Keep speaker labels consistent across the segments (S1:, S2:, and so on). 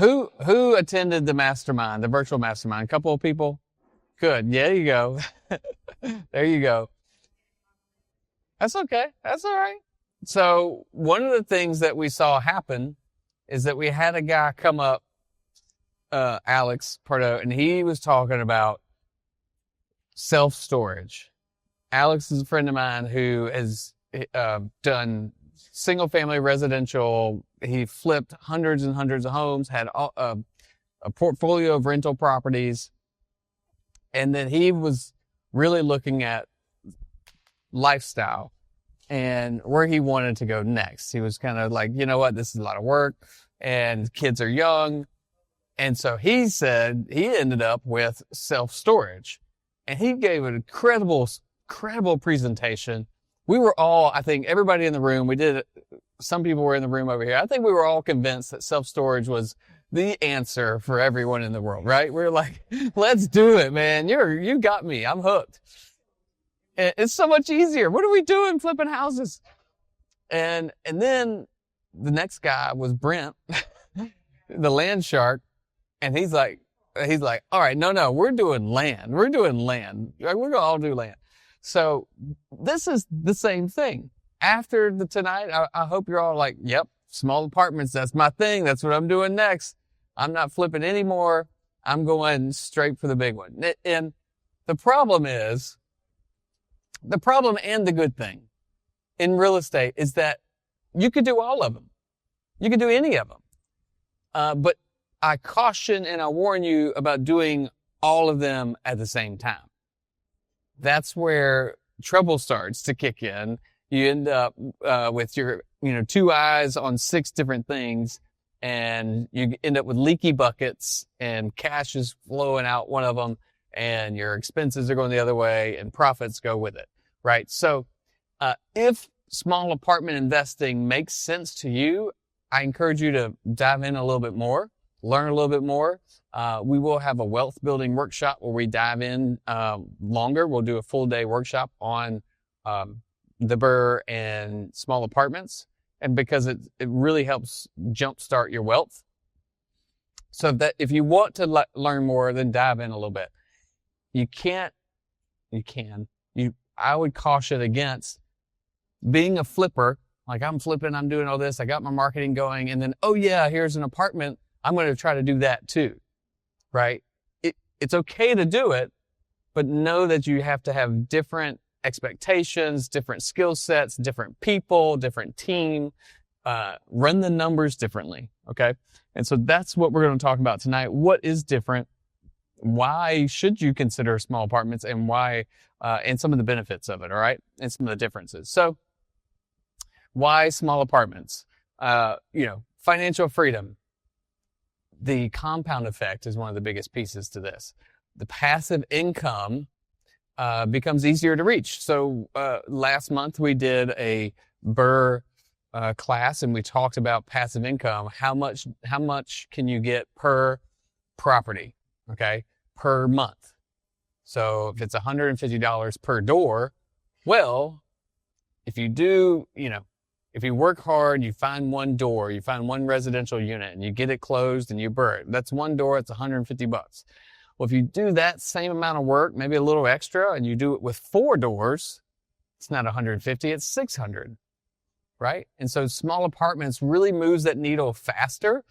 S1: Who attended the mastermind, the virtual mastermind? A couple of people? Good. Yeah, there you go. There you go. That's okay. That's all right. So one of the things that we saw happen is that we had a guy come up, Alex Pardo, and he was talking about self-storage. Alex is a friend of mine who has done single-family residential. He flipped hundreds and hundreds of homes, had a portfolio of rental properties, and then he was really looking at lifestyle and where he wanted to go next. He was kind of like, you know what, this is a lot of work, and kids are young. And so he said he ended up with self-storage. And he gave an incredible presentation. We were all, I think everybody in the room, some people were in the room over here. I think we were all convinced that self-storage was the answer for everyone in the world, right? We were like, let's do it, man. You got me. I'm hooked. And it's so much easier. What are we doing flipping houses? And then the next guy was Brent, the land shark. And he's like, all right, no, we're doing land. We're doing land. We're going to all do land. So this is the same thing. After tonight, I hope you're all like, yep, small apartments. That's my thing. That's what I'm doing next. I'm not flipping anymore. I'm going straight for the big one. And the problem and the good thing in real estate is that you could do all of them. You could do any of them. But I caution and I warn you about doing all of them at the same time. That's where trouble starts to kick in. You end up with your, 2 eyes on 6 different things, and you end up with leaky buckets, and cash is flowing out one of them, and your expenses are going the other way, and profits go with it, right? So if small apartment investing makes sense to you, I encourage you to dive in a little bit more. Learn a little bit more. We will have a wealth building workshop where we dive in longer. We'll do a full day workshop on the BRRRR and small apartments, and because it really helps jumpstart your wealth. So that if you want to learn more, then dive in a little bit. I would caution against being a flipper. Like, I'm flipping, I'm doing all this, I got my marketing going, and then, oh yeah, here's an apartment. I'm going to try to do that too, right? It's okay to do it, but know that you have to have different expectations, different skill sets, different people, different team, run the numbers differently, okay? And so that's what we're going to talk about tonight. What is different? Why should you consider small apartments, and why, and some of the benefits of it, all right? And some of the differences. So why small apartments? Financial freedom. The compound effect is one of the biggest pieces to this. The passive income becomes easier to reach. So last month we did a BRRRR class, and we talked about passive income. How much can you get per property, okay, per month? So if it's $150 per door, well, if you do, if you work hard, you find one door, you find one residential unit, and you get it closed and you BRRRR it. That's one door, it's $150. Well, if you do that same amount of work, maybe a little extra, and you do it with 4 doors, it's not $150, it's $600, right? And so small apartments really moves that needle faster.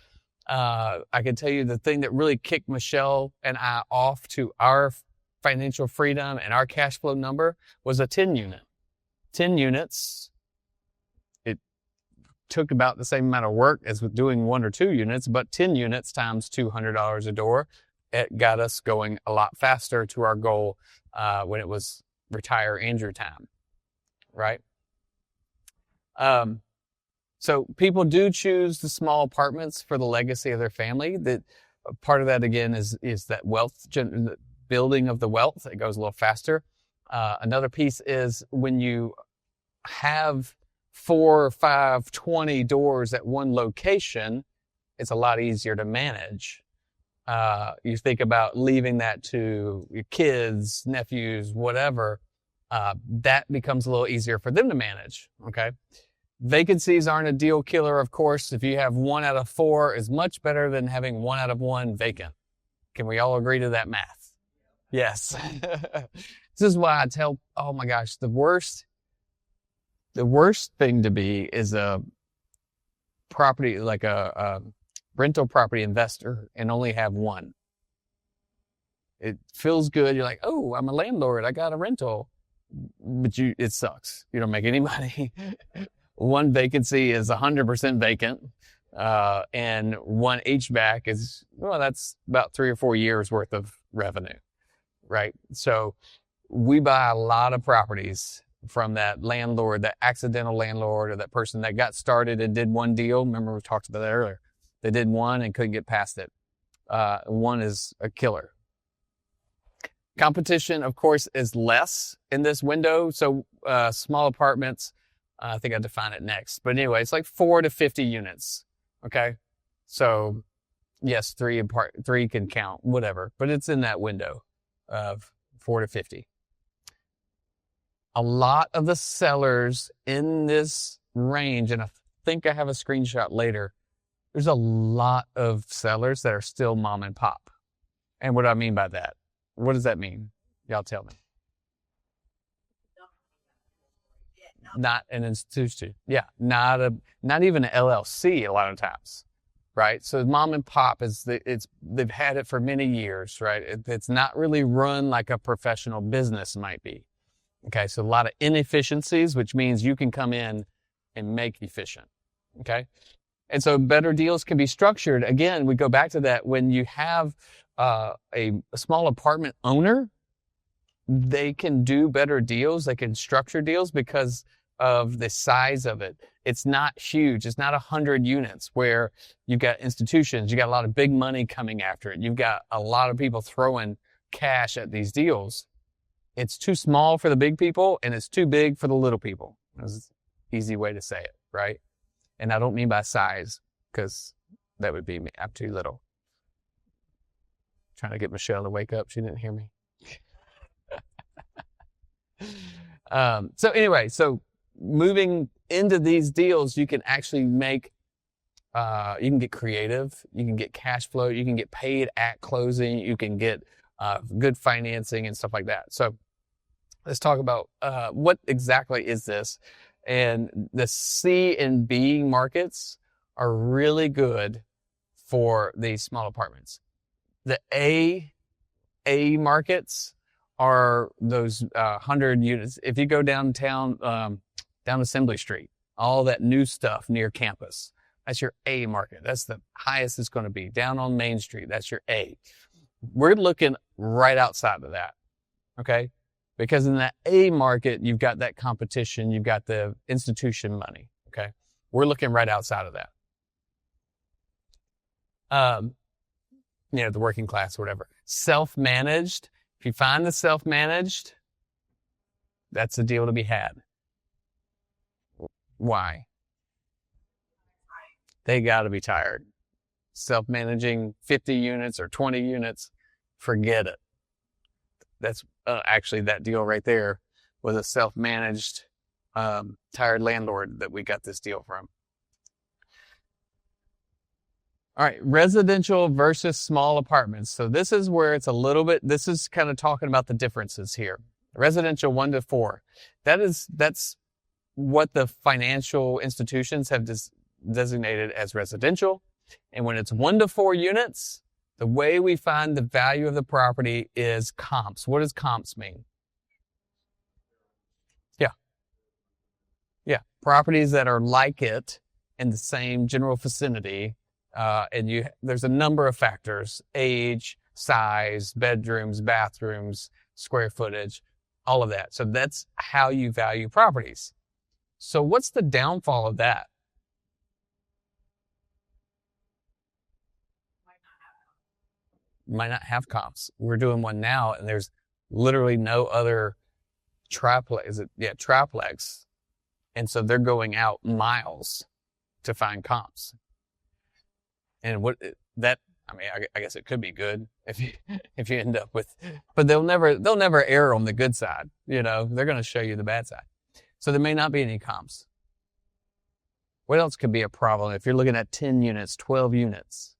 S1: I can tell you the thing that really kicked Michelle and I off to our financial freedom and our cash flow number was a 10 unit. 10 units. Took about the same amount of work as with doing 1 or 2 units, but 10 units times $200 a door, it got us going a lot faster to our goal when it was retire Andrew time, right? So people do choose the small apartments for the legacy of their family. That part of that again is that wealth, the building of the wealth. It goes a little faster. Another piece is when you have 4, 5, 20 doors at one location, it's a lot easier to manage. You think about leaving that to your kids, nephews, whatever, that becomes a little easier for them to manage, okay? Vacancies aren't a deal killer, of course. If you have 1 out of 4 is much better than having 1 out of 1 vacant. Can we all agree to that math? Yes. This is why I tell, oh my gosh, the worst thing to be is a property, like a rental property investor and only have 1. It feels good. You're like, oh, I'm a landlord. I got a rental. But it sucks. You don't make any money. 1 vacancy is 100% vacant. And 1 HVAC is, well, that's about 3 or 4 years worth of revenue, right? So we buy a lot of properties from that landlord, that accidental landlord, or that person that got started and did 1 deal. Remember, we talked about that earlier. They did 1 and couldn't get past it. 1 is a killer. Competition, of course, is less in this window. So small apartments, I think I define it next. But anyway, it's like 4 to 50 units. Okay. So yes, 3 can count, whatever. But it's in that window of 4 to 50. A lot of the sellers in this range, and I think I have a screenshot later, there's a lot of sellers that are still mom and pop. And what do I mean by that? What does that mean? Y'all tell me. Not an institution. Yeah. Not even an LLC a lot of times. Right. So mom and pop they've had it for many years, right? It's not really run like a professional business might be. Okay. So a lot of inefficiencies, which means you can come in and make efficient. Okay. And so better deals can be structured. Again, we go back to that when you have a small apartment owner, they can do better deals. They can structure deals because of the size of it. It's not huge. It's not 100 units where you've got institutions. You got a lot of big money coming after it. You've got a lot of people throwing cash at these deals. It's too small for the big people and it's too big for the little people. That's an easy way to say it, right? And I don't mean by size because that would be me. I'm too little. Trying to get Michelle to wake up. She didn't hear me. So anyway, so moving into these deals, you can actually make, you can get creative. You can get cash flow. You can get paid at closing. You can get good financing and stuff like that. So let's talk about what exactly is this. And the C and B markets are really good for these small apartments. The A markets are those 100 units. If you go downtown, down Assembly Street, all that new stuff near campus, that's your A market. That's the highest it's going to be. Down on Main Street, that's your A. We're looking right outside of that, okay? Because in that A market, you've got that competition, you've got the institution money, okay? We're looking right outside of that. The working class or whatever. Self-managed. If you find the self-managed, that's a deal to be had. Why? They got to be tired. Self-managing 50 units or 20 units, forget it. That's actually that deal right there was a self-managed tired landlord that we got this deal from. All right, residential versus small apartments. So this is where it's a little bit, this is kind of talking about the differences here. Residential 1 to 4. That's what the financial institutions have designated as residential. And when it's 1 to 4 units, the way we find the value of the property is comps. What does comps mean? Yeah. Properties that are like it in the same general vicinity. And there's a number of factors: age, size, bedrooms, bathrooms, square footage, all of that. So that's how you value properties. So what's the downfall of that? Might not have comps. We're doing one now, and there's literally no other triplex. And so they're going out miles to find comps. And I guess it could be good if you end up with, but they'll never err on the good side. They're going to show you the bad side. So there may not be any comps. What else could be a problem if you're looking at 10 units, 12 units?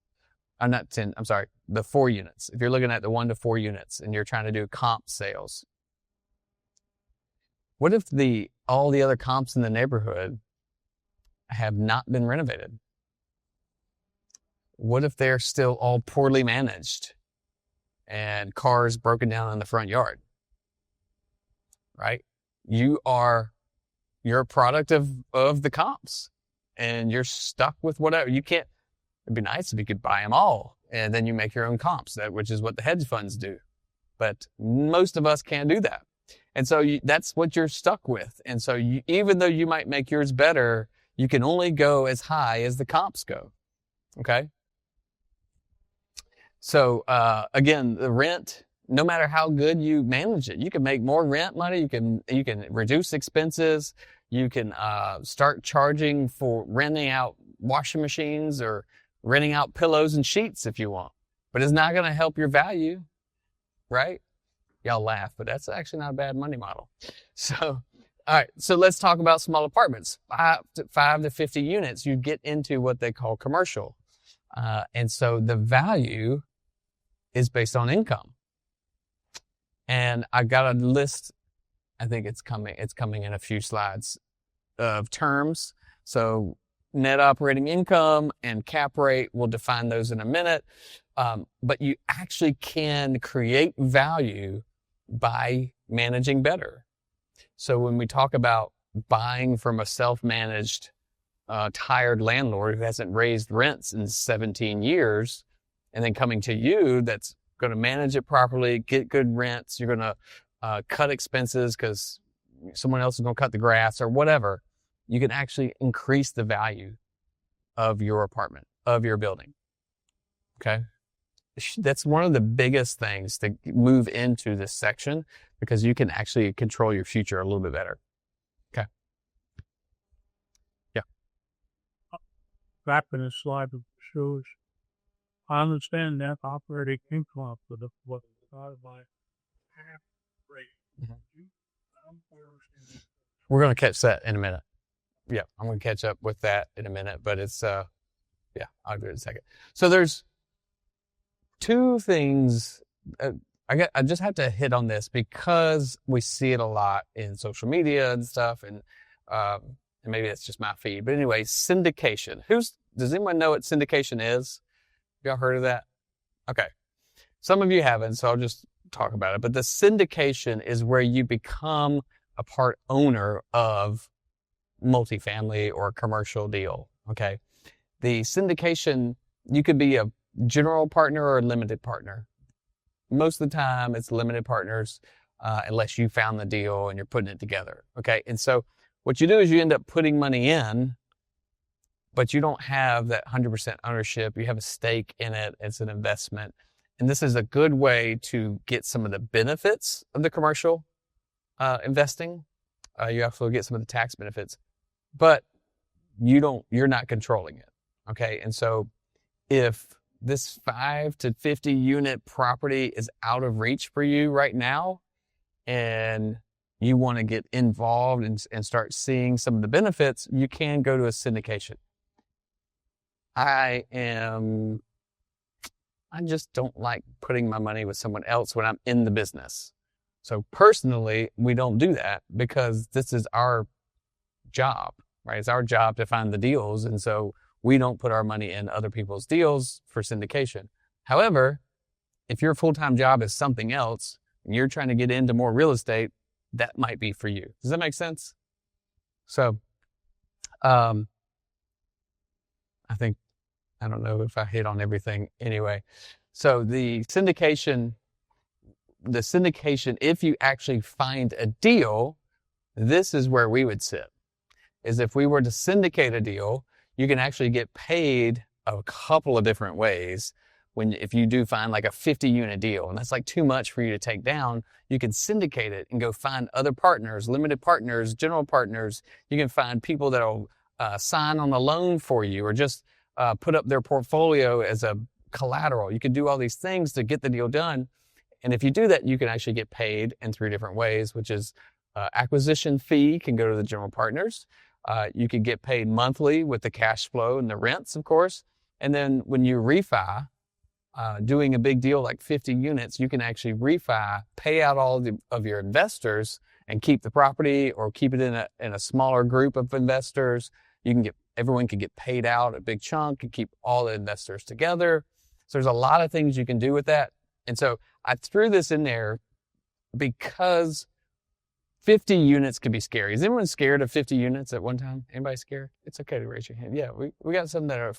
S1: Not 10, I'm sorry, the 4 units. If you're looking at the 1 to 4 units and you're trying to do comp sales, what if all the other comps in the neighborhood have not been renovated? What if they're still all poorly managed and cars broken down in the front yard? Right? You're a product of the comps, and you're stuck with whatever. You can't. It'd be nice if you could buy them all, and then you make your own comps, which is what the hedge funds do. But most of us can't do that. And so that's what you're stuck with. And so even though you might make yours better, you can only go as high as the comps go. Okay? So, again, the rent, no matter how good you manage it, you can make more rent money. You can reduce expenses. You can start charging for renting out washing machines or renting out pillows and sheets if you want. But it's not going to help your value, right? Y'all laugh, but that's actually not a bad money model. So, all right. So let's talk about small apartments. 5 to 50 units, you get into what they call commercial. And so the value is based on income. And I got a list. I think it's coming in a few slides of terms. So net operating income and cap rate, we'll define those in a minute. But you actually can create value by managing better. So when we talk about buying from a self-managed, tired landlord who hasn't raised rents in 17 years, and then coming to you that's going to manage it properly, get good rents, you're going to cut expenses because someone else is going to cut the grass or whatever, you can actually increase the value of your apartment, of your building. Okay? That's one of the biggest things to move into this section because you can actually control your future a little bit better. Okay? Yeah.
S2: Back in the slide that shows, I understand that operating income for the what divided by half rate.
S1: Mm-hmm. We're going to catch that in a minute. Yeah, I'm going to catch up with that in a minute, but it's, yeah, I'll do it in a second. So there's 2 things, I just have to hit on this because we see it a lot in social media and stuff, and maybe it's just my feed. But anyway, syndication. Does anyone know what syndication is? Y'all heard of that? Okay. Some of you haven't, so I'll just talk about it. But the syndication is where you become a part owner of multifamily or a commercial deal. Okay. The syndication, you could be a general partner or a limited partner. Most of the time it's limited partners, unless you found the deal and you're putting it together. Okay. And so what you do is you end up putting money in, but you don't have that 100% ownership. You have a stake in it. It's an investment. And this is a good way to get some of the benefits of the commercial investing. You also get some of the tax benefits, but you're not controlling it. Okay. And so if this 5 to 50 unit property is out of reach for you right now, and you want to get involved and start seeing some of the benefits, you can go to a syndication. I just don't like putting my money with someone else when I'm in the business. So personally, we don't do that because this is our job, right? It's our job to find the deals. And so we don't put our money in other people's deals for syndication. However, if your full-time job is something else and you're trying to get into more real estate, that might be for you. Does that make sense? So, I don't know if I hit on everything anyway. So the syndication, if you actually find a deal, this is where we would sit. Is if we were to syndicate a deal, you can actually get paid a couple of different ways. If you do find like a 50 unit deal, and that's like too much for you to take down, you can syndicate it and go find other partners, limited partners, general partners. You can find people that'll sign on a loan for you or just put up their portfolio as a collateral. You can do all these things to get the deal done. And if you do that, you can actually get paid in 3 different ways, which is acquisition fee can go to the general partners. You could get paid monthly with the cash flow and the rents, of course. And then when you refi, doing a big deal like 50 units, you can actually refi, pay out all of your investors and keep the property, or keep it in a smaller group of investors. Everyone can get paid out a big chunk and keep all the investors together. So there's a lot of things you can do with that. And so I threw this in there because 50 units can be scary. Is anyone scared of 50 units at one time? Anybody scared? It's okay to raise your hand. Yeah, we got some that are,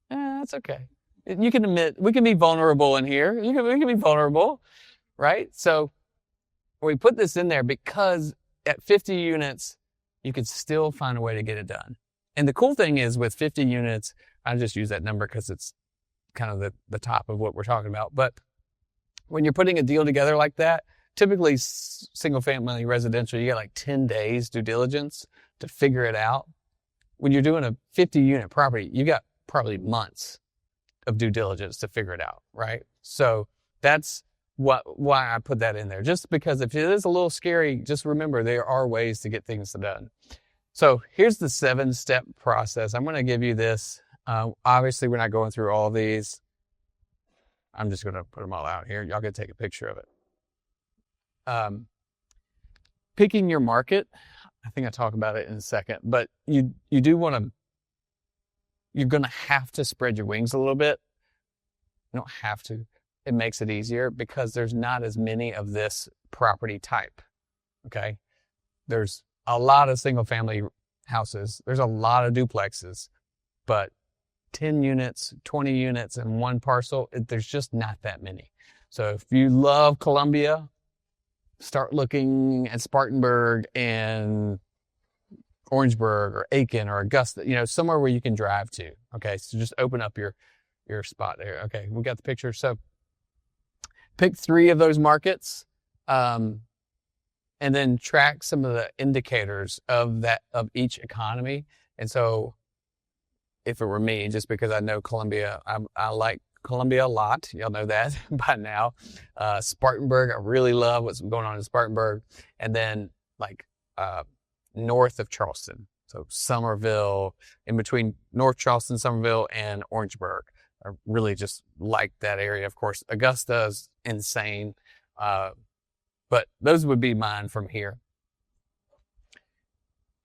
S1: that's okay. You can admit, we can be vulnerable in here. We can be vulnerable, right? So we put this in there because at 50 units, you could still find a way to get it done. And the cool thing is with 50 units, I just use that number because it's kind of the top of what we're talking about. But when you're putting a deal together like that, typically single family residential, you get like 10 days due diligence to figure it out. When you're doing a 50 unit property, you got probably months of due diligence to figure it out, right? So that's why I put that in there. Just because if it is a little scary, just remember there are ways to get things done. So here's the 7-step process. I'm going to give you this. Obviously, we're not going through all of these. I'm just going to put them all out here. Y'all can take a picture of it. Picking your market. I think I'll talk about it in a second, but you do want to, you're going to have to spread your wings a little bit. You don't have to. It makes it easier because there's not as many of this property type. Okay. There's a lot of single family houses. There's a lot of duplexes, but 10 units, 20 units in one parcel, there's just not that many. So if you love Columbia, start looking at Spartanburg and Orangeburg or Aiken or Augusta, somewhere where you can drive to. Okay. So just open up your spot there. Okay. We got the picture. So pick 3 of those markets, and then track some of the indicators of each economy. And so if it were me, just because I know Columbia, I like Columbia a lot. Y'all know that by now. Spartanburg, I really love what's going on in Spartanburg. And then north of Charleston. So Somerville, in between North Charleston, Somerville, and Orangeburg. I really just like that area. Of course, Augusta is insane. But those would be mine from here.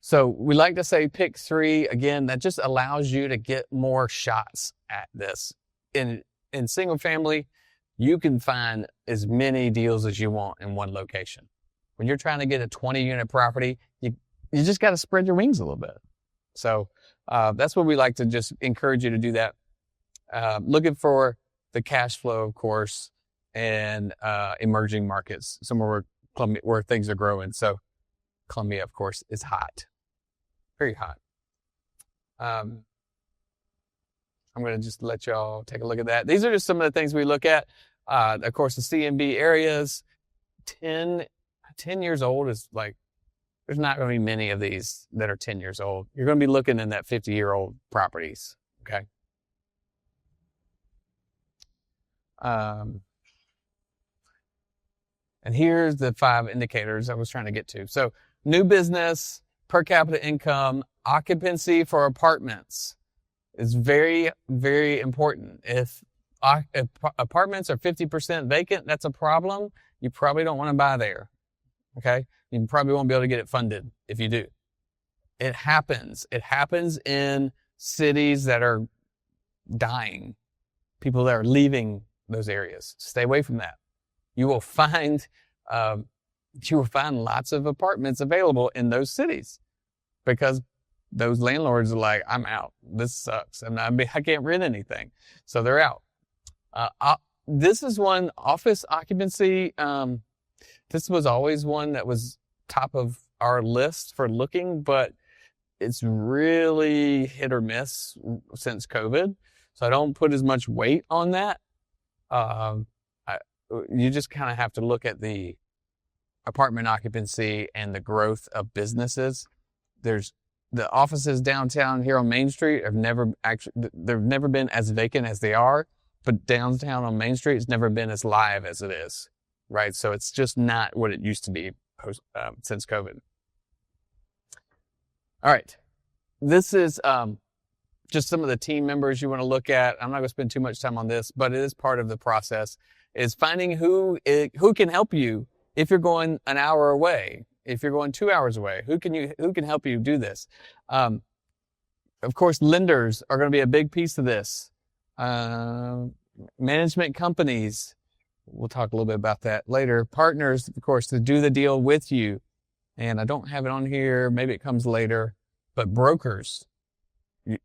S1: So we like to say pick 3. Again, that just allows you to get more shots at this. In single family, you can find as many deals as you want in one location. When you're trying to get a 20 unit property, you just got to spread your wings a little bit. So that's what we like to just encourage you to do that. Looking for the cash flow, of course, and emerging markets, somewhere where things are growing. So Columbia, of course, is hot, very hot. I'm going to just let y'all take a look at that. These are just some of the things we look at. Of course, the CMB areas, 10 years old is there's not going to be many of these that are 10 years old. You're going to be looking in that 50-year-old properties, okay? And here's the 5 indicators I was trying to get to. So new business, per capita income, occupancy for apartments is very, very important. If apartments are 50% vacant, that's a problem. You probably don't want to buy there, okay? You probably won't be able to get it funded if you do. It happens. It happens in cities that are dying, people that are leaving those areas. Stay away from that. You will find lots of apartments available in those cities because those landlords are like, I'm out. This sucks. And I can't rent anything. So they're out. This is one, office occupancy. This was always one that was top of our list for looking, but it's really hit or miss since COVID. So I don't put as much weight on that. You just kind of have to look at the apartment occupancy and the growth of businesses. There's the offices downtown here on Main Street they've never been as vacant as they are, but downtown on Main Street has never been as live as it is, right? So it's just not what it used to be since COVID. All right. This is just some of the team members you want to look at. I'm not going to spend too much time on this, but it is part of the process, is finding who can help you if you're going an hour away, if you're going 2 hours away. Who can help you do this? Of course, lenders are going to be a big piece of this. Management companies, we'll talk a little bit about that later. Partners, of course, to do the deal with you. And I don't have it on here. Maybe it comes later. But brokers,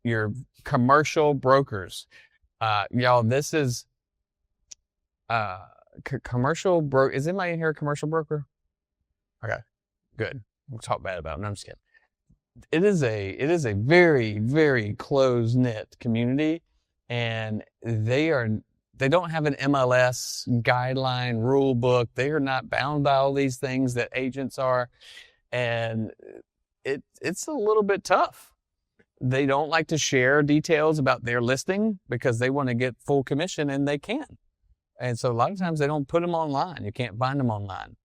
S1: your commercial brokers. Y'all, this is commercial broker. Is anybody in here a commercial broker? Okay, good. We'll talk bad about it. No, I'm just kidding. It is a very, very close-knit community, and they don't have an MLS guideline rule book. They are not bound by all these things that agents are, and it's a little bit tough. They don't like to share details about their listing because they want to get full commission, and they can. And so a lot of times they don't put them online. You can't find them online.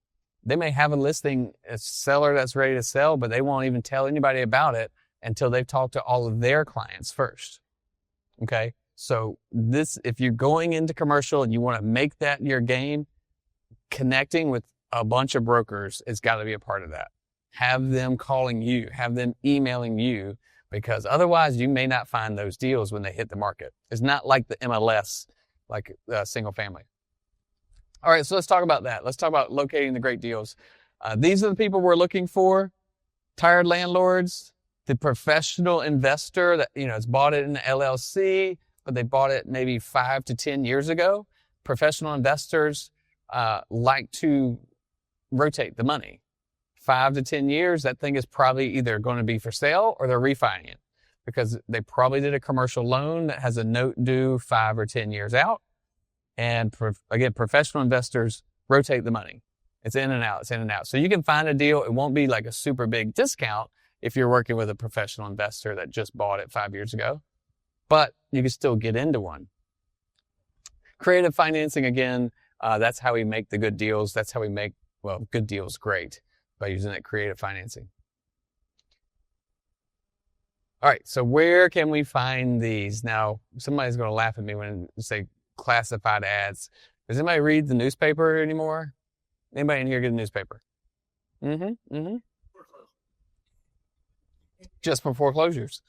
S1: They may have a listing, a seller that's ready to sell, but they won't even tell anybody about it until they've talked to all of their clients first. Okay? So if you're going into commercial and you want to make that your game, connecting with a bunch of brokers has got to be a part of that. Have them calling you, have them emailing you, because otherwise you may not find those deals when they hit the market. It's not like the MLS, like single family. All right, so let's talk about that. Let's talk about locating the great deals. These are the people we're looking for. Tired landlords, the professional investor that, has bought it in the LLC, but they bought it maybe 5 to 10 years ago. Professional investors like to rotate the money. 5 to 10 years, that thing is probably either going to be for sale or they're refining it because they probably did a commercial loan that has a note due 5 or 10 years out. And again, professional investors rotate the money. It's in and out. It's in and out. So you can find a deal. It won't be like a super big discount if you're working with a professional investor that just bought it 5 years ago, but you can still get into one. Creative financing, again, that's how we make the good deals. That's how we make, good deals great, by using that creative financing. All right, so where can we find these? Now, somebody's going to laugh at me when I say classified ads. Does anybody read the newspaper anymore? Anybody in here get a newspaper? Just for foreclosures.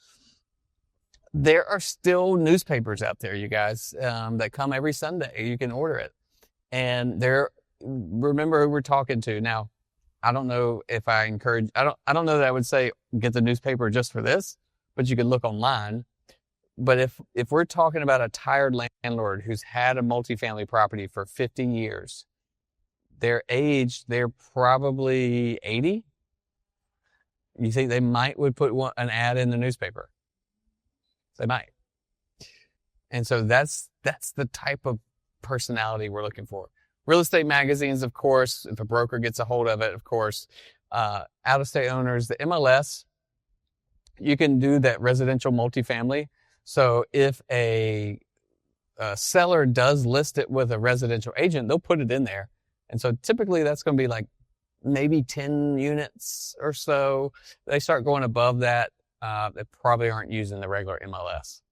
S1: There are still newspapers out there, you guys, that come every Sunday. You can order it. And remember who we're talking to. Now, I don't know if I don't know that I would say get the newspaper just for this, but you can look online. But if we're talking about a tired landlord who's had a multifamily property for 50 years, they're probably 80. You think they would put an ad in the newspaper? They might. And so that's the type of personality we're looking for. Real estate magazines, of course, if a broker gets a hold of it, of course. Out-of-state owners, the MLS, you can do that residential multifamily. So if a seller does list it with a residential agent, they'll put it in there. And so typically that's going to be like maybe 10 units or so. They start going above that. They probably aren't using the regular MLS.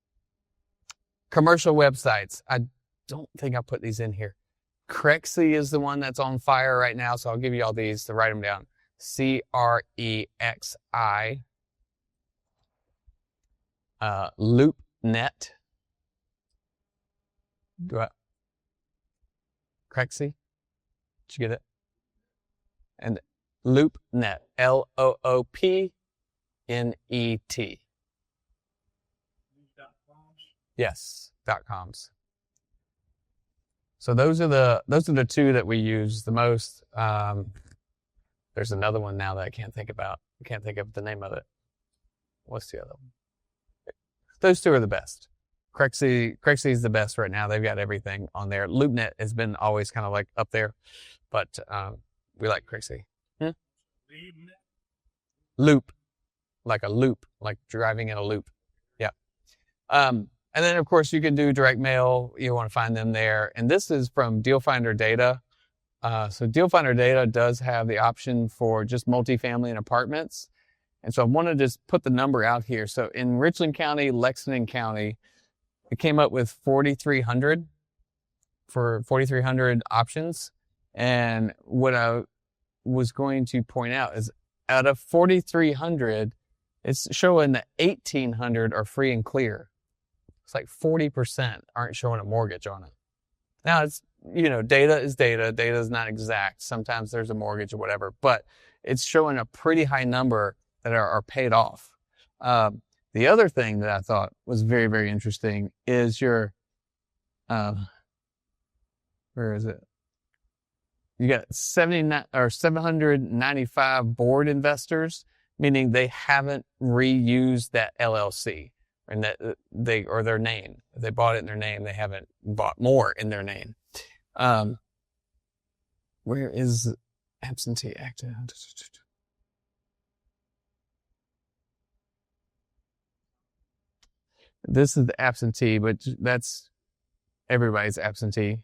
S1: Commercial websites. I don't think I put these in here. Craxi is the one that's on fire right now, so I'll give you all these to write them down. Crexi. LoopNet. Craxi? Did you get it? And LoopNet. LoopNet. Yes, .coms. So those are the two that we use the most. There's another one now that I can't think about. I can't think of the name of it. What's the other one? Those two are the best. Craxi is the best right now. They've got everything on there. LoopNet has been always kind of like up there, but we like Craxi. Loop, like a loop, like driving in a loop. Yeah. And then, of course, you can do direct mail. You want to find them there. And this is from Deal Finder Data. So Deal Finder Data does have the option for just multifamily and apartments. And so I want to just put the number out here. So in Richland County, Lexington County, it came up with 4,300 for 4,300 options. And what I was going to point out is out of 4,300, it's showing that 1,800 are free and clear. It's like 40% aren't showing a mortgage on it. Now it's, data is data. Data is not exact. Sometimes there's a mortgage or whatever, but it's showing a pretty high number that are paid off. The other thing that I thought was very, very interesting is your, where is it? You got 79 or 795 board investors, meaning they haven't reused that LLC and that or their name. If they bought it in their name, they haven't bought more in their name. Where is absentee active? This is the absentee, but that's everybody's absentee.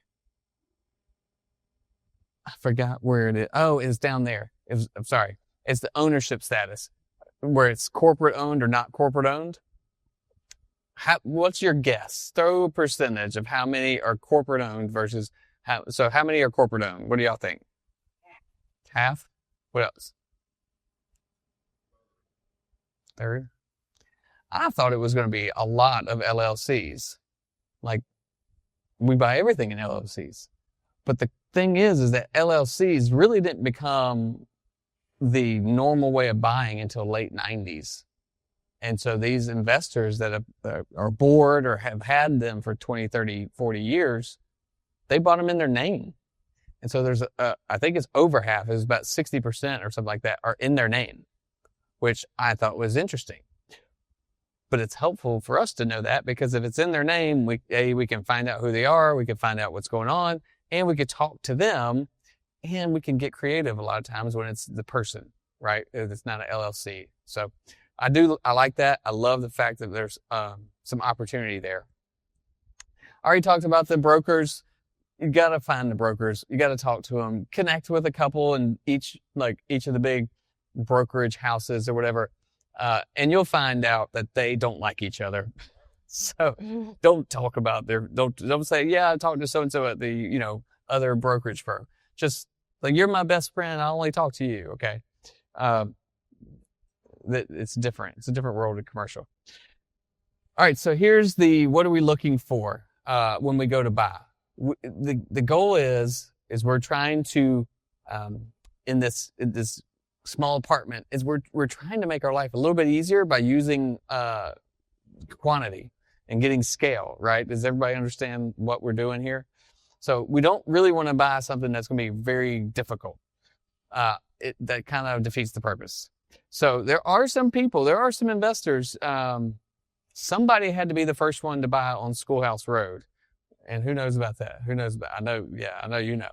S1: I forgot where it is. Oh, it's down there. I'm sorry. It's the ownership status, where it's corporate owned or not corporate owned. What's your guess? Throw a percentage of how many are corporate owned versus how many are corporate owned? What do y'all think? Half? What else? Third? I thought it was going to be a lot of LLCs. Like, we buy everything in LLCs. But the thing is that LLCs really didn't become the normal way of buying until late 90s. And so these investors that are bored or have had them for 20, 30, 40 years, they bought them in their name. And so there's, I think it's over half, it's about 60% or something like that, are in their name, which I thought was interesting. But it's helpful for us to know that, because if it's in their name, we can find out who they are, we can find out what's going on, and we could talk to them, and we can get creative a lot of times when it's the person, right? If it's not an LLC. So I like that. I love the fact that there's some opportunity there. I already talked about the brokers. You got to find the brokers. You got to talk to them, connect with a couple in each of the big brokerage houses or whatever. And you'll find out that they don't like each other. So don't talk about don't say, yeah, I talked to so-and-so at the, other brokerage firm. Just like, you're my best friend. I only talk to you. Okay. It's different. It's a different world in commercial. All right. So here's what are we looking for, when we go to buy? The goal is we're trying to, in this small apartment, is we're trying to make our life a little bit easier by using, quantity and getting scale, right? Does everybody understand what we're doing here? So we don't really want to buy something that's going to be very difficult. That kind of defeats the purpose. So there are some investors. Somebody had to be the first one to buy on Schoolhouse Road. And who knows about that? I know you know.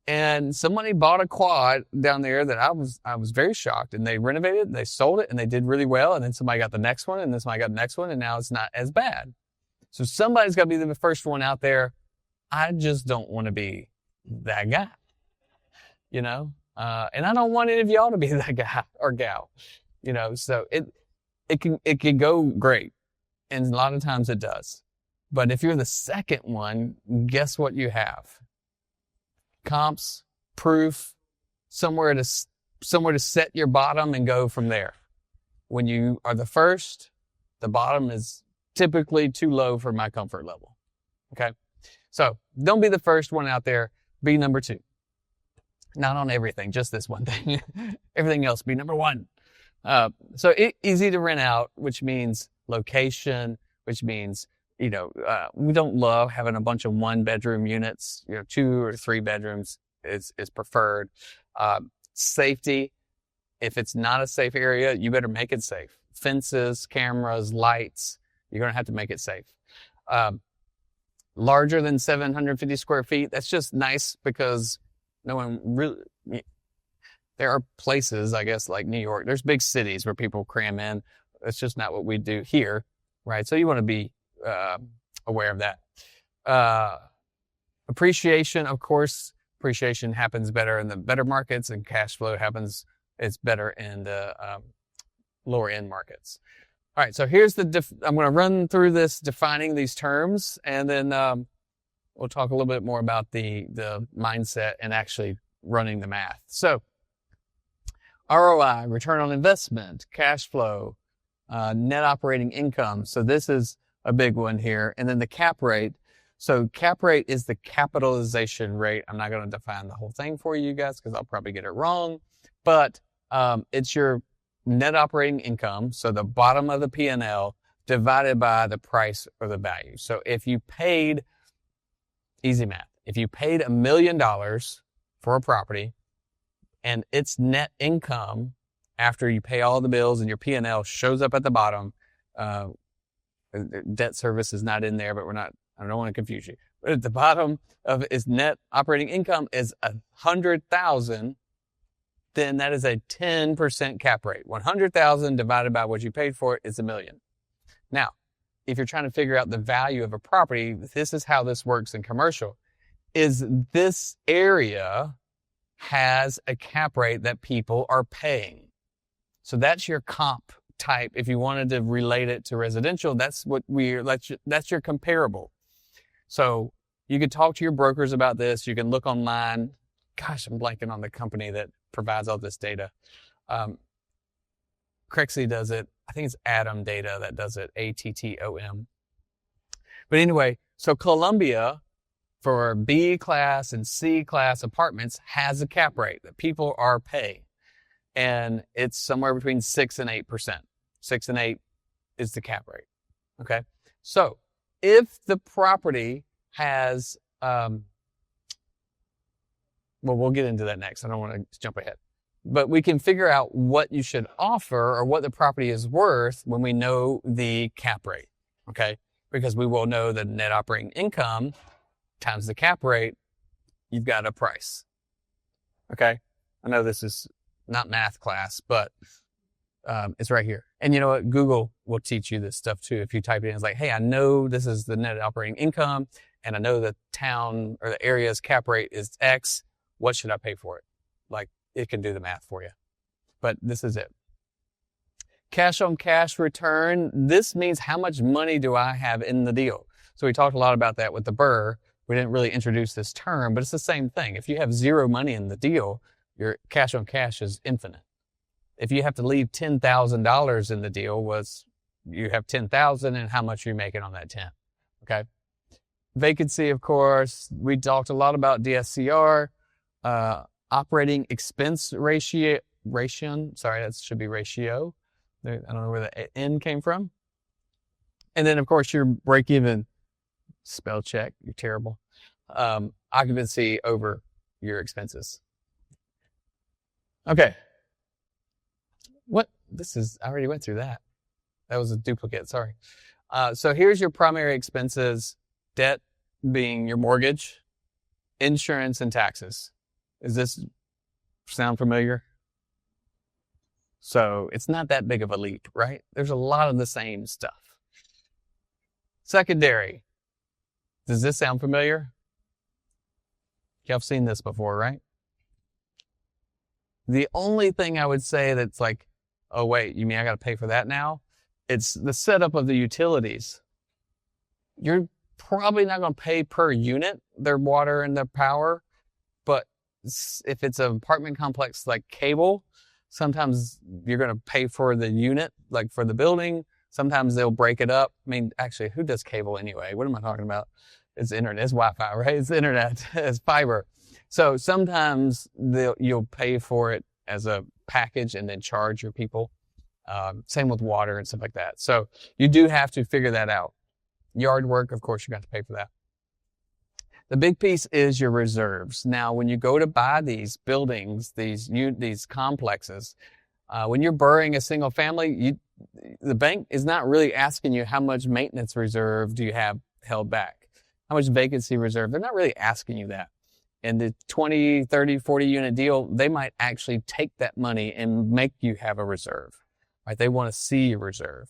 S1: And somebody bought a quad down there that I was very shocked, and they renovated, they sold it, and they did really well. And then somebody got the next one, and then somebody got the next one, and now it's not as bad. So somebody's got to be the first one out there. I just don't want to be that guy, and I don't want any of y'all to be that guy or gal, so it can go great. And a lot of times it does. But if you're the second one, guess what you have? Comps, proof, somewhere to set your bottom and go from there. When you are the first, the bottom is typically too low for my comfort level. Okay? So don't be the first one out there. Be number two. Not on everything, just this one thing. Everything else, be number one. So easy to rent out, which means location, which means we don't love having a bunch of 1-bedroom units. 2 or 3 bedrooms is preferred. Safety. If it's not a safe area, you better make it safe. Fences, cameras, lights. You're going to have to make it safe. Larger than 750 square feet. That's just nice because no one really. There are places, I guess, like New York. There's big cities where people cram in. That's just not what we do here, right? So you want to be aware of that. Appreciation, of course, appreciation happens better in the better markets, and cash flow it's better in the lower end markets. All right, so here's I'm going to run through this defining these terms, and then we'll talk a little bit more about the mindset and actually running the math. So ROI, return on investment, cash flow, net operating income. So this is a big one here. And then the cap rate. So cap rate is the capitalization rate. I'm not going to define the whole thing for you guys because I'll probably get it wrong. But it's your net operating income, so the bottom of the P&L, divided by the price or the value. So if you paid, easy math, if you paid $1 million for a property and its net income after you pay all the bills and your P&L shows up at the bottom, debt service is not in there, but I don't want to confuse you. But at the bottom of its net operating income is $100,000, then that is a 10% cap rate. 100,000 divided by what you paid for it is $1 million. Now, if you're trying to figure out the value of a property, this is how this works in commercial, is this area has a cap rate that people are paying. So that's your comp type. If you wanted to relate it to residential, that's your comparable. So you could talk to your brokers about this. You can look online. Gosh, I'm blanking on the company that provides all this data. Craxi does it. I think it's Atom Data that does it, ATTOM. But anyway, so Columbia, for B class and C class apartments, has a cap rate that people are paying. And it's somewhere between 6 and 8%. 6 and 8 is the cap rate. Okay. So if the property has, well, we'll get into that next. I don't want to jump ahead. But we can figure out what you should offer or what the property is worth when we know the cap rate. Okay. Because we will know the net operating income times the cap rate, you've got a price. Okay. I know this is not math class, but it's right here. And you know what? Google will teach you this stuff too. If you type it in, it's like, hey, I know this is the net operating income, and I know the town or the area's cap rate is X. What should I pay for it? Like, it can do the math for you. But this is it. Cash on cash return. This means how much money do I have in the deal? So we talked a lot about that with the BRRRR. We didn't really introduce this term, but it's the same thing. If you have zero money in the deal, your cash on cash is infinite. If you have to leave $10,000 in the deal, you have $10,000 and how much are you making on that 10? Okay. Vacancy, of course. We talked a lot about DSCR, operating expense ratio. Sorry, that should be ratio. I don't know where the N came from. And then, of course, your break-even spell check. You're terrible. Occupancy over your expenses. Okay. I already went through that. That was a duplicate, sorry. So here's your primary expenses, debt being your mortgage, insurance, and taxes. Does this sound familiar? So it's not that big of a leap, right? There's a lot of the same stuff. Secondary. Does this sound familiar? Y'all have seen this before, right? The only thing I would say that's like, oh wait, you mean I got to pay for that now? It's the setup of the utilities. You're probably not going to pay per unit, their water and their power, but if it's an apartment complex like cable, sometimes you're going to pay for the unit, like for the building. Sometimes they'll break it up. I mean, actually, who does cable anyway? What am I talking about? It's internet. It's Wi-Fi, right? It's internet. It's fiber. So sometimes you'll pay for it as a package and then charge your people. Same with water and stuff like that. So you do have to figure that out. Yard work, of course, you got to pay for that. The big piece is your reserves. Now, when you go to buy these buildings, these complexes, when you're borrowing a single family, the bank is not really asking you how much maintenance reserve do you have held back, how much vacancy reserve. They're not really asking you that. In the 20, 30, 40 unit deal, they might actually take that money and make you have a reserve, right? They want to see your reserve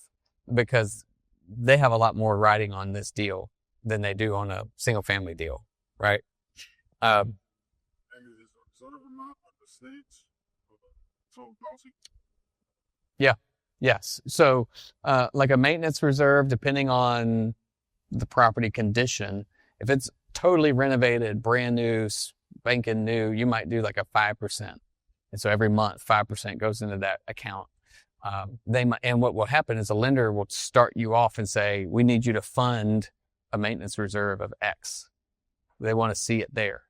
S1: because they have a lot more riding on this deal than they do on a single family deal, right? Yeah. Yes. So, like a maintenance reserve, depending on the property condition, if it's totally renovated, brand new, spanking new, you might do like a 5%. And so every month, 5% goes into that account. And what will happen is a lender will start you off and say, we need you to fund a maintenance reserve of X. They want to see it there.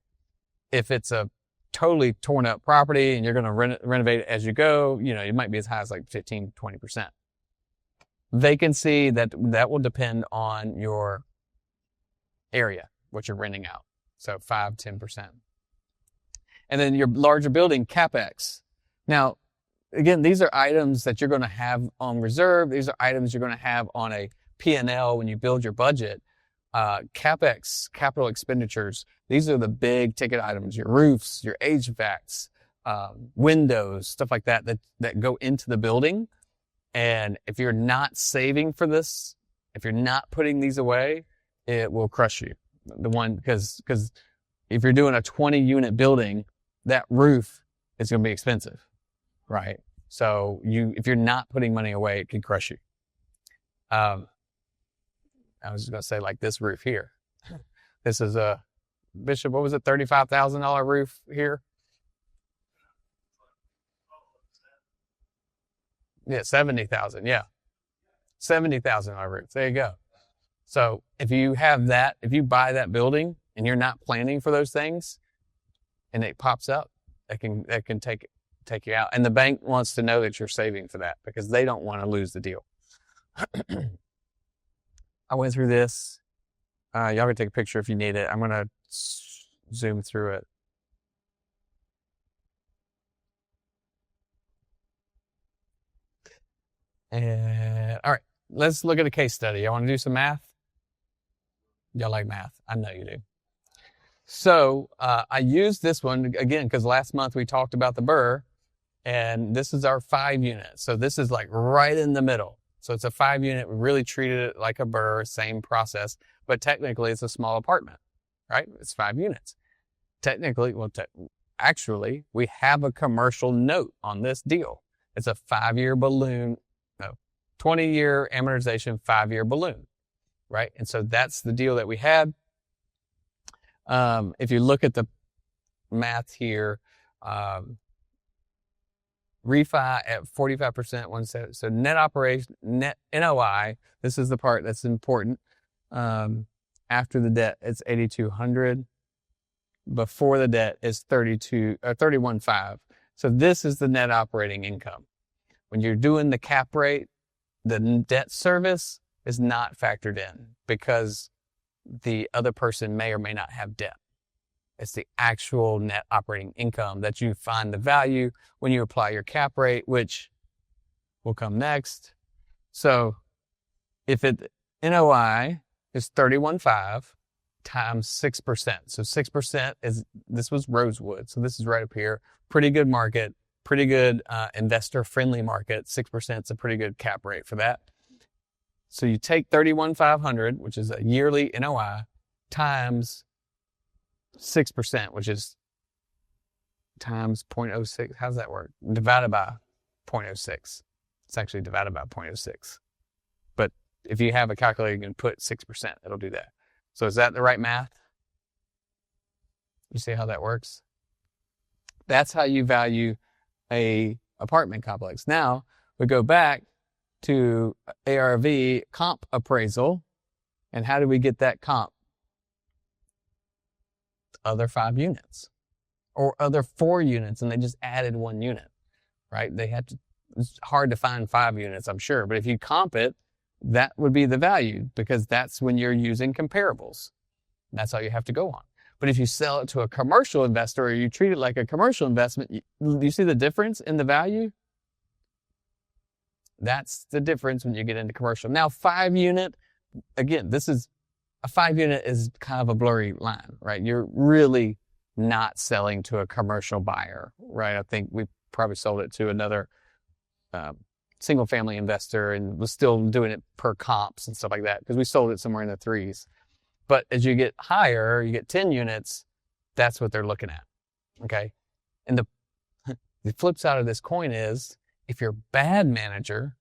S1: If it's a totally torn up property and you're going to renovate it as you go, it might be as high as like 15, 20%. Vacancy, that will depend on your area, what you're renting out. So 5, 10%. And then your larger building, CapEx. Now, again, these are items that you're going to have on reserve. These are items you're going to have on a P&L when you build your budget. CapEx, capital expenditures, these are the big ticket items, your roofs, your HVACs, windows, stuff like that go into the building. And if you're not saving for this, if you're not putting these away, it will crush you. Because if you're doing a 20 unit building, that roof is going to be expensive, right? So if you're not putting money away, it can crush you. I was just going to say like this roof here. This is a Bishop, what was it? $35,000 roof here. Yeah. 70,000. Yeah. $70,000 roof. There you go. So if you buy that building and you're not planning for those things and it pops up, that can take you out. And the bank wants to know that you're saving for that because they don't want to lose the deal. I went through this. Y'all can take a picture if you need it. I'm going to zoom through it. And all right, let's look at a case study. I want to do some math. Y'all like math? I know you do. So I used this one again because last month we talked about the BRRRR, and this is our 5 unit. So this is like right in the middle. So it's a 5 unit. We really treated it like a BRRRR, same process, but technically it's a small apartment, right? It's 5 units. Technically, actually, we have a commercial note on this deal. It's a 5-year balloon, 20-year amortization, 5-year balloon, right? And so that's the deal that we had. If you look at the math here, refi at 45%, so net NOI, this is the part that's important. After the debt, it's $8,200. Before the debt is $31,500. So this is the net operating income. When you're doing the cap rate, the debt service is not factored in because the other person may or may not have debt. It's the actual net operating income that you find the value when you apply your cap rate, which will come next. So if NOI is $31,500 times 6%. So 6% this was Rosewood. So this is right up here. Pretty good market, pretty good investor friendly market. 6% is a pretty good cap rate for that. So you take $31,500, which is a yearly NOI, times 6%, which is times 0.06. How does that work? Divided by 0.06. It's actually divided by 0.06. But if you have a calculator, you can put 6%. It'll do that. So is that the right math? You see how that works? That's how you value a apartment complex. Now we go back to ARV comp appraisal. And how do we get that comp? Other 5 units or other 4 units, and they just added 1 unit, right? It's hard to find 5 units, I'm sure, but if you comp it, that would be the value because that's when you're using comparables. That's all you have to go on. But if you sell it to a commercial investor or you treat it like a commercial investment, you see the difference in the value? That's the difference when you get into commercial. Now, 5 unit, again, a 5 unit is kind of a blurry line, right? You're really not selling to a commercial buyer, right? I think we probably sold it to another single family investor and was still doing it per comps and stuff like that because we sold it somewhere in the 3s. But as you get higher, you get 10 units, that's what they're looking at, okay? And the flip side of this coin is if you're a bad manager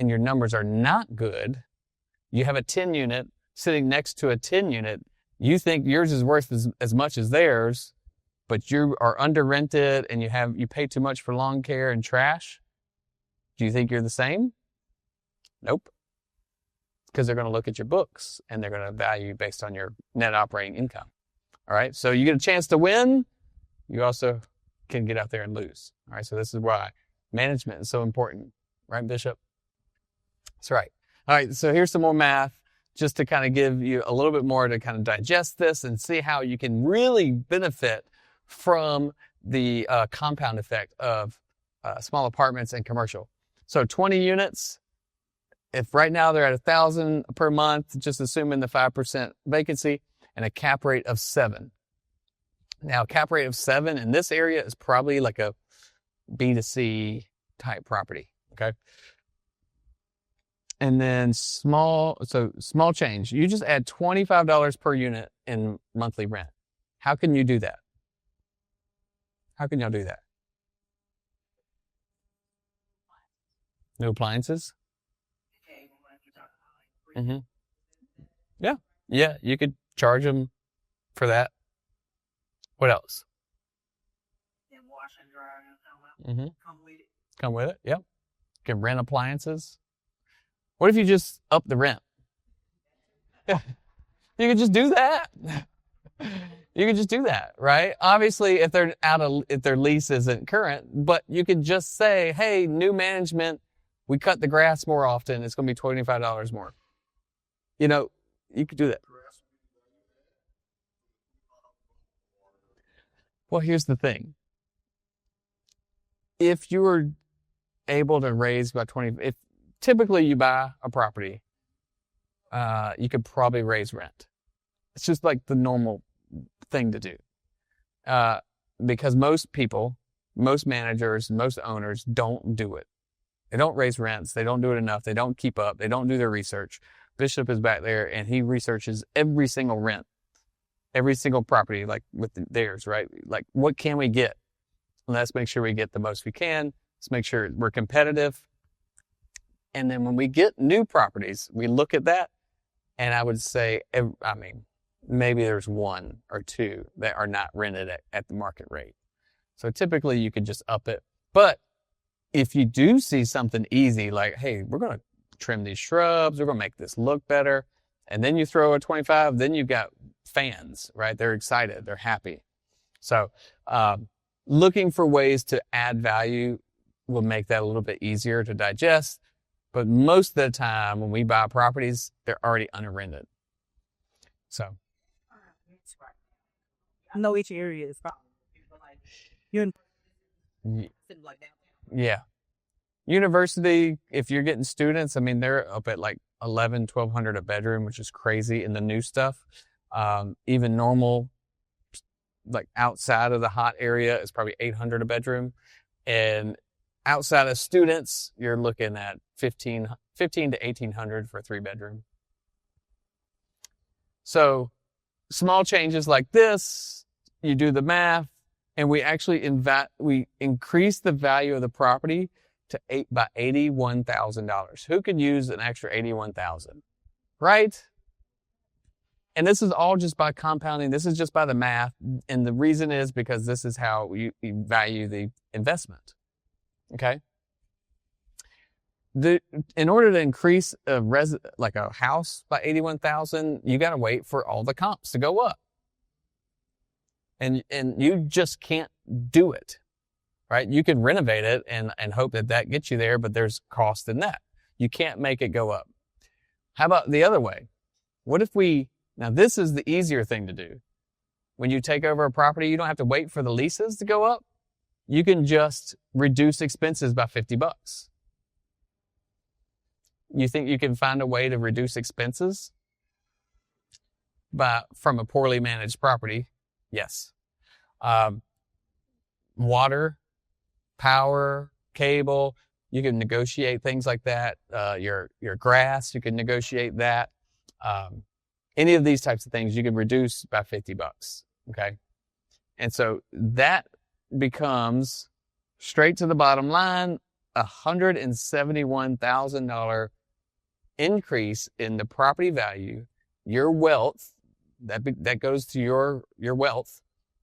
S1: and your numbers are not good, you have a 10 unit sitting next to a 10 unit, you think yours is worth as much as theirs, but you are under rented and you pay too much for lawn care and trash. Do you think you're the same? Nope. Because they're going to look at your books and they're going to value you based on your net operating income. All right. So you get a chance to win. You also can get out there and lose. All right. So this is why management is so important. Right, Bishop? That's right. All right. So here's some more math just to kind of give you a little bit more to kind of digest this and see how you can really benefit from the compound effect of small apartments and commercial. So 20 units, if right now they're at $1,000 per month, just assuming the 5% vacancy and a cap rate of 7. Now, cap rate of 7 in this area is probably like a B2C type property. Okay. And then small change. You just add $25 per unit in monthly rent. How can you do that? How can y'all do that? No appliances? Mm-hmm. Yeah. Yeah, you could charge them for that. What else? Mm-hmm. Come with it. Yep. You can rent appliances. What if you just up the rent? You could just do that. You could just do that, right? Obviously, if their lease isn't current, but you could just say, hey, new management, we cut the grass more often. It's going to be $25 more. You know, you could do that. Well, here's the thing. If you were able to raise by 20, if typically you buy a property, you could probably raise rent. It's just like the normal thing to do. Because most people, most managers, most owners don't do it. They don't raise rents. They don't do it enough. They don't keep up. They don't do their research. Bishop is back there and he researches every single rent, every single property, like with theirs, right? Like, what can we get? Let's make sure we get the most we can. Let's make sure we're competitive. And then when we get new properties, we look at that. And I would say, maybe there's 1 or 2 that are not rented at the market rate. So typically you could just up it. But if you do see something easy, like, hey, we're going to trim these shrubs, we're going to make this look better, and then you throw a 25, then you've got fans, right? They're excited, they're happy. So looking for ways to add value will make that a little bit easier to digest. But most of the time when we buy properties, they're already unrented. So
S3: I know each area is probably like
S1: yeah. University, if you're getting students, they're up at like $1,100-1,200 a bedroom, which is crazy in the new stuff. Even normal, like outside of the hot area, is probably $800 a bedroom. And outside of students, you're looking at $1,500 to $1,800 for a 3-bedroom. So small changes like this, you do the math, and we actually we increase the value of the property by $81,000. Who could use an extra $81,000, right? And this is all just by compounding. This is just by the math, and the reason is because this is how we value the investment. Okay. In order to increase a house by $81,000, you got to wait for all the comps to go up. And you just can't do it, right? You can renovate it and hope that gets you there, but there's cost in that. You can't make it go up. How about the other way? What if now this is the easier thing to do. When you take over a property, you don't have to wait for the leases to go up. You can just reduce expenses by $50. You think you can find a way to reduce expenses from a poorly managed property? Yes. Water, power, cable, you can negotiate things like that. Your grass, you can negotiate that. Any of these types of things you can reduce by $50. Okay. And so that becomes straight to the bottom line, $171,000 increase in the property value, your wealth, that goes to your wealth.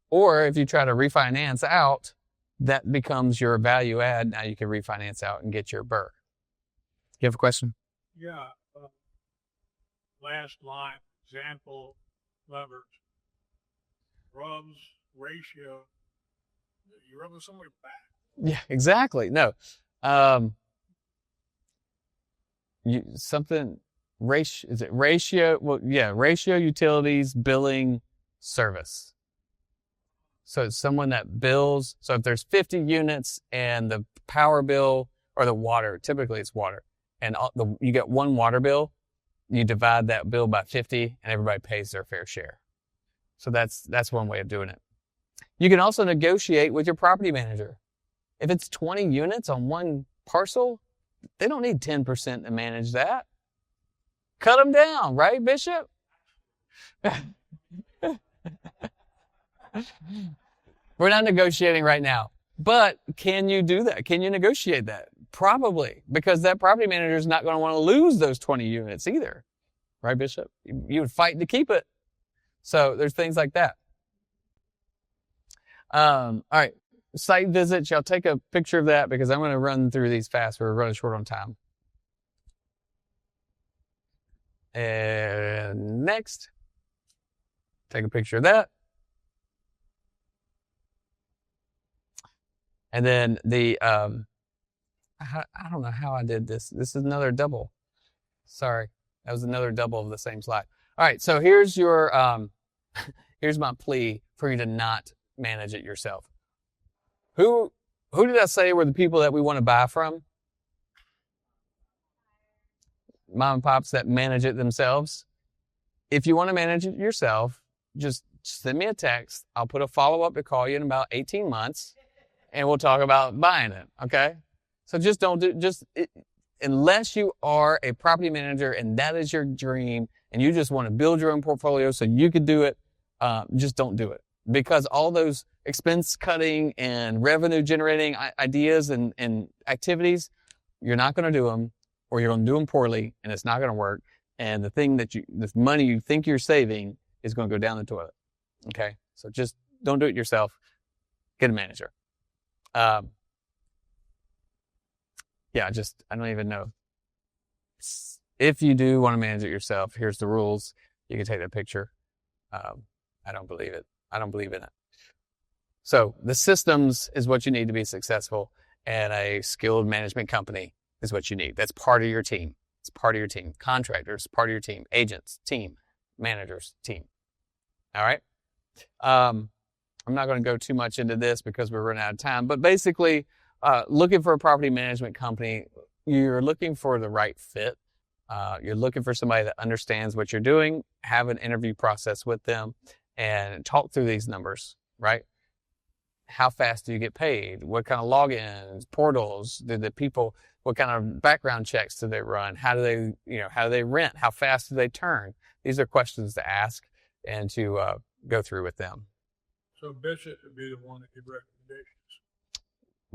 S1: Or if you try to refinance out, that becomes your value add. Now you can refinance out and get your BRRRR. You have a question?
S2: Yeah. Last line, example, levers, rubs, ratio. You rubbing somebody back.
S1: Yeah, exactly. No. Is it ratio? Well, yeah, ratio, utilities, billing, service. So it's someone that bills. So if there's 50 units and the power bill or the water, typically it's water, and you get one water bill, you divide that bill by 50 and everybody pays their fair share. So that's one way of doing it. You can also negotiate with your property manager. If it's 20 units on one parcel, they don't need 10% to manage that. Cut them down, right, Bishop? We're not negotiating right now. But can you do that? Can you negotiate that? Probably, because that property manager is not going to want to lose those 20 units either. Right, Bishop? You would fight to keep it. So there's things like that. All right. Site visits. Y'all take a picture of that because I'm going to run through these fast. We're running short on time. And next, take a picture of that. And then I don't know how I did this. This is another double. Sorry. That was another double of the same slide. All right. So here's here's my plea for you to not manage it yourself. Who did I say were the people that we want to buy from? Mom and pops that manage it themselves. If you want to manage it yourself, just send me a text. I'll put a follow-up to call you in about 18 months, and we'll talk about buying it, okay? So just don't unless you are a property manager and that is your dream, and you just want to build your own portfolio so you could do it, just don't do it. Because all those expense cutting and revenue generating ideas and activities, you're not going to do them, or you're going to do them poorly, and it's not going to work. And the money you think you're saving is going to go down the toilet. Okay? So just don't do it yourself. Get a manager. I don't even know. If you do want to manage it yourself, here's the rules. You can take that picture. I don't believe it. I don't believe in it. So the systems is what you need to be successful, and a skilled management company is what you need. That's part of your team. It's part of your team. Contractors, part of your team. Agents, team. Managers, team. All right? I'm not going to go too much into this because we're running out of time, but basically, looking for a property management company, you're looking for the right fit. You're looking for somebody that understands what you're doing, have an interview process with them, and talk through these numbers, right? How fast do you get paid? What kind of logins, portals do the people, what kind of background checks do they run? How do they rent? How fast do they turn? These are questions to ask and to go through with them.
S2: So Bishop would be the one that give recommendations.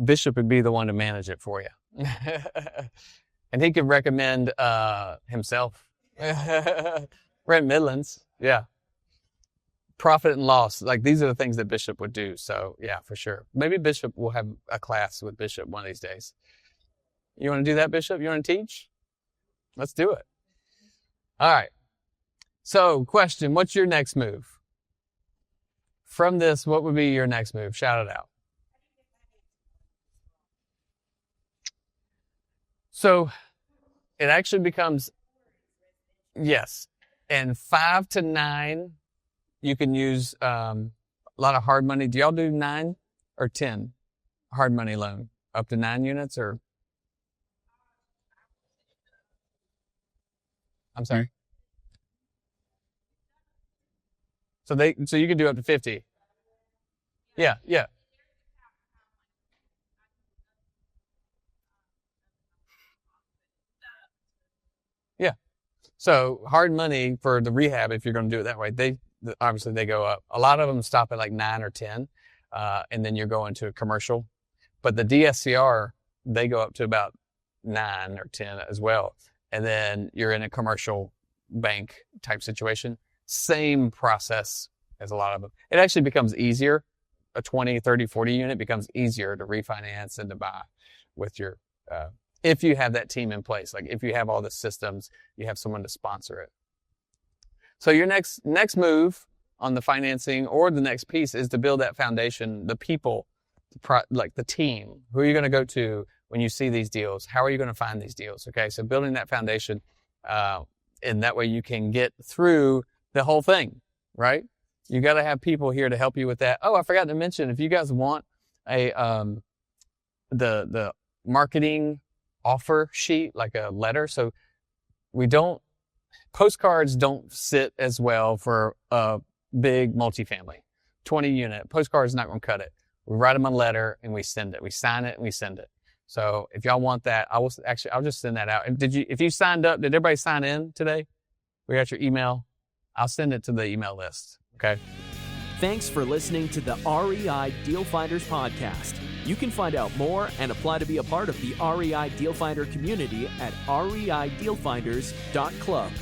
S1: Bishop would be the one to manage it for you. And he could recommend himself. We're in Midlands. Yeah. Profit and loss. Like, these are the things that Bishop would do. So, yeah, for sure. Maybe Bishop will have a class with Bishop one of these days. You want to do that, Bishop? You want to teach? Let's do it. All right. So, question, what's your next move? From this, what would be your next move? Shout it out. So it actually becomes, yes, and 5 to 9, you can use a lot of hard money. Do y'all do 9 or 10 hard money loan? Up to 9 units, or? I'm sorry. So you can do up to 50. Yeah. Yeah. So hard money for the rehab, if you're going to do it that way, obviously they go up. A lot of them stop at like 9 or 10, and then you're going to a commercial. But the DSCR they go up to about 9 or 10 as well. And then you're in a commercial bank type situation. Same process as a lot of them. It actually becomes easier. A 20, 30, 40 unit becomes easier to refinance and to buy with your, if you have that team in place. Like if you have all the systems, you have someone to sponsor it. So your next move on the financing or the next piece is to build that foundation, the people, like the team. Who are you going to go to when you see these deals? How are you going to find these deals? Okay, so building that foundation, and that way you can get through the whole thing, right? You got to have people here to help you with that. Oh, I forgot to mention, if you guys want a the marketing offer sheet, like a letter, so postcards don't sit as well for a big multifamily, 20 unit. Postcards not going to cut it. We write them a letter and we send it. We sign it and we send it. So if y'all want that, I'll just send that out. And if you signed up, did everybody sign in today? We got your email. I'll send it to the email list. Okay.
S4: Thanks for listening to the REI Deal Finders podcast. You can find out more and apply to be a part of the REI Deal Finder community at reidealfinders.club.